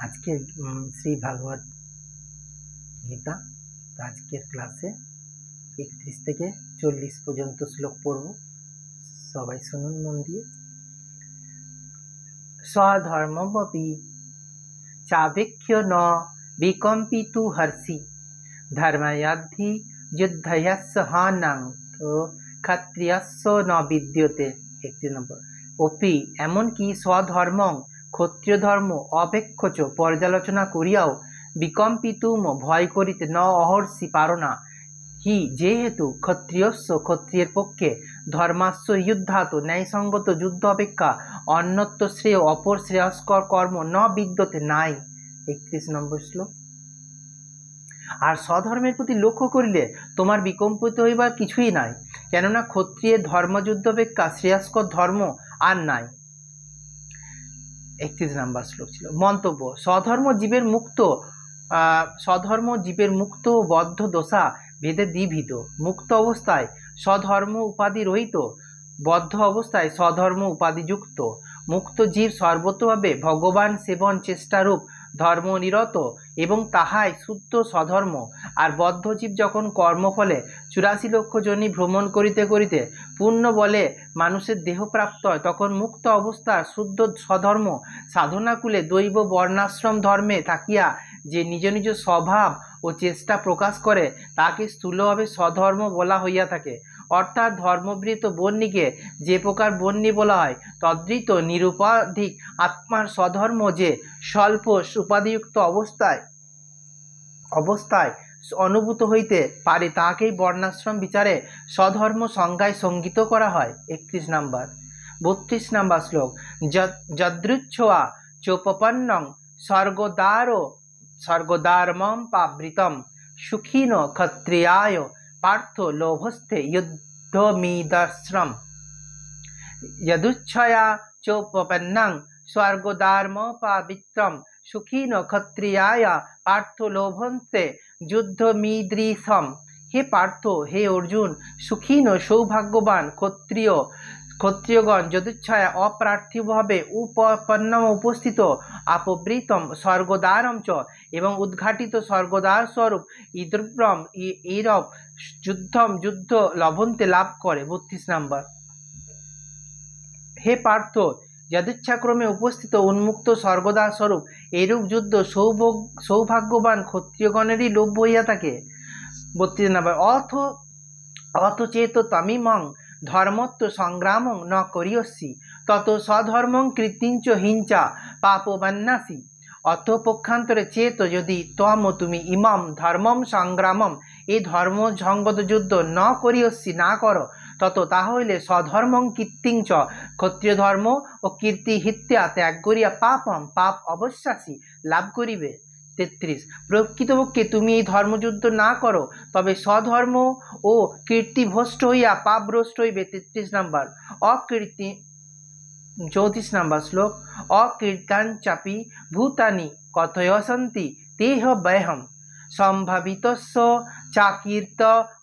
আজকের শ্রী ভাগবত গীতা আজকের ক্লাসে 31 থেকে 40 পর্যন্ত শ্লোক পড়ব। সবাই শুনুন মন দিয়ে। স্বধর্মমপি চাবেক্ষ্য ন বিকম্পিতু হর্ষি ধর্ময়াদ্ধি যুদ্ধয়স্য হানাং তো ক্ষত্রিয়স্য ন বিদ্যতে। 31 নম্বর। অপি এমনকি স্বধর্মং ক্ষত্রিয় ধর্ম অপেক্ষচ পর্যালোচনা করিয়াও বিকম্পিতুম ভয় করিতে ন অহর্ষি পারো না। হি যেহেতু ক্ষত্রিয়স্য ক্ষত্রিয়ের পক্ষে ধর্মাস্য যুদ্ধাত ন্যায়সঙ্গত যুদ্ধ অপেক্ষা অন্যত্র শ্রেয় অপর শ্রেয়স্কর কর্ম ন বিদ্যতে নাই। 31 নম্বর শ্লোক। আর স্বধর্মের প্রতি লক্ষ্য করিলে তোমার বিকম্পিত হইবার কিছুই নাই, কেননা ক্ষত্রিয়ের ধর্মযুদ্ধ অপেক্ষা শ্রেয়স্কর ধর্ম আর নাই। 31 নম্বর শ্লোক ছিল। মন্তব্য: স্বধর্ম জীবের মুক্ত ও বদ্ধ দশা ভেদে দ্বিবিধ। মুক্ত অবস্থায় স্বধর্ম উপাধি রহিত, বদ্ধ অবস্থায় স্বধর্ম উপাধিযুক্ত। মুক্ত জীব সর্বতভাবে ভগবান সেবন চেষ্টারূপ ধর্ম নিরত এবং তাহাই শুদ্ধ স্বধর্ম। আর বদ্ধ জীব যখন কর্মফলে 84 লক্ষ জনি ভ্রমণ করিতে করিতে পূর্ণ বলে মানুষের দেহ প্রাপ্ত হয়, তখন মুক্ত অবস্থার শুদ্ধ স্বধর্ম সাধনাকুলে দৈব বর্ণাশ্রম ধর্মে থাকিয়া যে নিজ নিজ স্বভাব ও চেষ্টা প্রকাশ করে তাকে স্থূলভাবে স্বধর্ম বলা হইয়া থাকে। অর্থাৎ ধর্মবৃত বন্যীকে যে প্রকার বন্যী বলা হয়, তদ্রিত নিরুপাধিক আত্মার স্বধর্ম যে স্বল্প উপাধিযুক্ত অবস্থায় অনুভূত হইতে পারে তাহাকেই বর্ণাশ্রম বিচারে স্বধর্ম সংজ্ঞায় সঙ্গীত করা হয়। 31 নম্বর। 32 নম্বর শ্লোক। যদৃচ্ছয়া চোপপন্নং স্বর্গদারমম পাবৃতম সুখীন ক্ষত্রিয়ায় পার্থ লোভস্থে যুদ্ধমিদস্রম। যদুচ্ছয়া চোপপন্নং স্বর্গদারমপাবিত্রম সুখীন ক্ষত্রিয়ায় পার্থ লোভন্তে যুদ্ধমিদৃশম। হে পার্থ, হে অর্জুন, সুখীন সৌভাগ্যবান ক্ষত্রিয়গণ যদুচ্ছয়া অপ্রার্থিবভাবে উপস্থিত আপবৃতম স্বর্গদ্বারম চ এবং উদ্ঘাটিত স্বর্গদ্বার স্বরূপ ইদ্রব্রম এইরব যুদ্ধ লভন্তে লাভ করে। 32 নম্বর। হে পার্থ, যদিচ্ছাক্রমে উপস্থিত উন্মুক্ত স্বর্গদ্বার স্বরূপ এইরূপ যুদ্ধ সৌভাগ্যবান ক্ষত্রিয়গণেরই লভ্য হইয়া থাকে। 32 নম্বর। অথ চেত তমিমং ধর্মত্ব সংগ্রামং ন করিয়সি তত স্বধর্মং কীর্তিঞ্চ হিংসা পাপবান্যাসি। অথ পক্ষান্তরে চেত যদি তুমি ইমম ধর্মম সংগ্রামম এই ধর্মসঙ্গত যুদ্ধ ন করিয়সি না করো, তত তাহলে স্বধর্মং কীর্তিঞ্চ ক্ষত্রিয় ধর্ম ও কীর্তি হিত্যা ত্যাগ করিয়া পাপ অবশ্যাসি লাভ করিবে। 33। প্রকৃতপক্ষে তুমি এই ধর্মযুদ্ধ না করো, তবে স্বধর্ম ও কীর্তি ভ্রষ্ট হইয়া পাপভ্রষ্ট হইবে। 33 নম্বর। 34 নম্বর শ্লোক। অকীর্তাঞ্চাপি ভূতানি কথয়সন্তি তেহ ব্যহম সম্ভাবিতস্য চাকীর্ত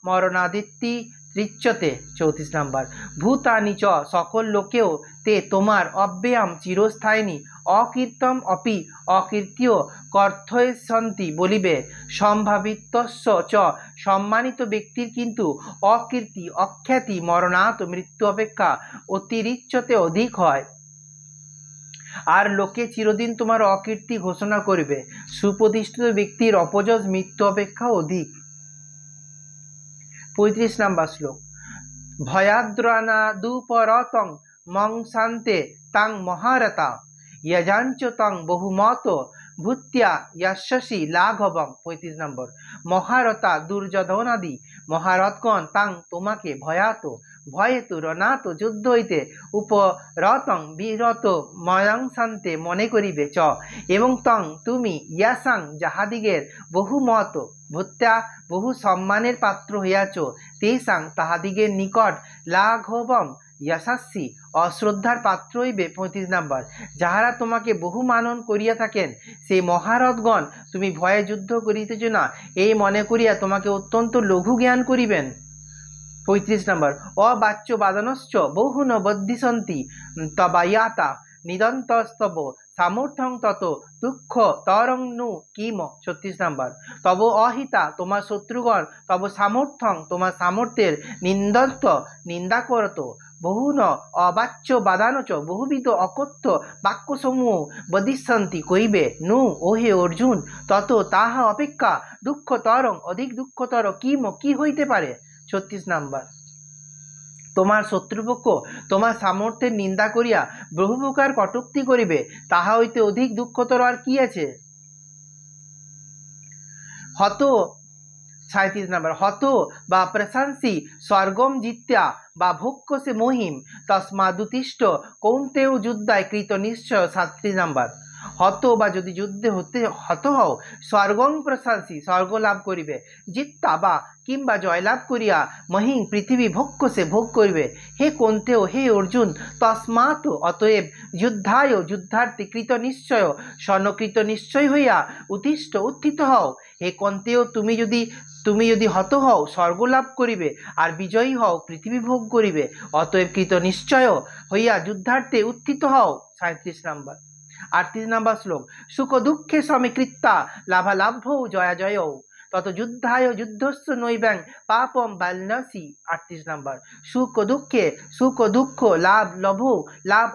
মরণাদিত্যি রিচ্যতে। 34 নম্বর। ভূতানি চ সকল লোকেও তে তোমার অব্যয়াম চিরস্থায়িনী অকীর্তম অপি অকীর্তিও কর্থয়সন্তি বলিবে। সম্ভাবিতস্য চ সম্মানিত ব্যক্তির কিন্তু অকীর্তি অখ্যাতি মরণাৎ মৃত্যু অপেক্ষা অতিরিচ্যতে অধিক হয়। আর লোকে চিরদিন তোমার অকীর্তি ঘোষণা করিবে। সুপ্রতিষ্ঠিত ব্যক্তির অপযশ মৃত্যু অপেক্ষা অধিক। 35 নম্বর শ্লোক। ভয়াদ্রানাদুপরতং মংসান্তে তাং মহারতা যজাঞ্চ তং বহুমত ভূত্যা যশসি লাঘবং। 35 নম্বর। মহারতা দুর্যোধনাদি মহারথগণ তাং তোমাকে ভয়েতু রণাত যুদ্ধ হইতে উপরতং বিরত ময়ংসান্তে মনে করিবে চ এবং তং তুমি ইয়াসাং যাহাদিগের বহুমত ভূত্যা বহু সম্মানের পাত্র হইয়াছ তেষাং তাহাদিগের নিকট লাঘবম যশস্বী অশ্রদ্ধার পাত্র হইবে। 35 নম্বর। যাহারা তোমাকে বহু মানন করিয়া থাকেন সেই মহারথগণ তুমি ভয়ে যুদ্ধ করিতেছ না এই মনে করিয়া তোমাকে অত্যন্ত লঘু জ্ঞান করিবেন। 35 নম্বর। অবাচ্য বাদনশ্চ বহুন বদ্ধিসন্তি তবায়াতা নিদন্তস্তব সামর্থ্যং তত দুঃখ তরং নু কিম। 36 নাম্বার, তব অহিতা তোমার শত্রুগণ তব সামর্থ্যং তোমার সামর্থ্যের নিন্দন্ত নিন্দা করত বহুন অবাচ্য বাদানচ বহুবিধ অকথ্য বাক্যসমূহ বদিষ্যন্তি কইবে নু ওহে অর্জুন তত তাহা অপেক্ষা দুঃখতরং অধিক দুঃখতর কিম কি হইতে পারে। 36 নাম্বার, তোমার শত্রুপক্ষ তোমার সামর্থ্যের নিন্দা করিয়া বহু প্রকার কটূক্তি করিবে, তাহা হইতে অধিক দুঃখতর আর কি আছে। হত 37 নাম্বার, হত বা প্রশংসি স্বর্গম জিত্যা বা ভক্ষসে মহিম তস্মাদুতিষ্ঠ কৌন্তেয় যুদ্ধায় কৃত নিশ্চয়। 37 নাম্বার, হত বা যদি যুদ্ধে হত হও স্বর্গং প্রশংসি স্বর্গ লাভ করিবে, জিত্তা বা কিংবা জয়লাভ করিয়া মহিং পৃথিবী ভক্ষসে ভোগ করিবে। হে কৌন্তেয় হে অর্জুন তস্মাৎ অতএব যুদ্ধায় যুদ্ধার্থে কৃত নিশ্চয় স্বর্ণকৃত নিশ্চয় হইয়া উত্তিষ্ঠ উত্থিত হও। হে কৌন্তেয় তুমি যদি হত হও স্বর্গ লাভ করিবে, আর বিজয়ী হও পৃথিবী ভোগ করিবে। অতএব কৃত নিশ্চয় হইয়া যুদ্ধার্থে উত্থিত হও। 37 নাম্বার। 38 নাম্বার শ্লোক, সুখ দুঃখে সমীকৃত্তা লাভালাভ্যৌ জয়া জয়ৌ তত যুদ্ধায় যুদ্ধস্য নৈব্যাং পাপম বালনসি। 38 নাম্বার, সুখ দুঃখ লাভ লাভ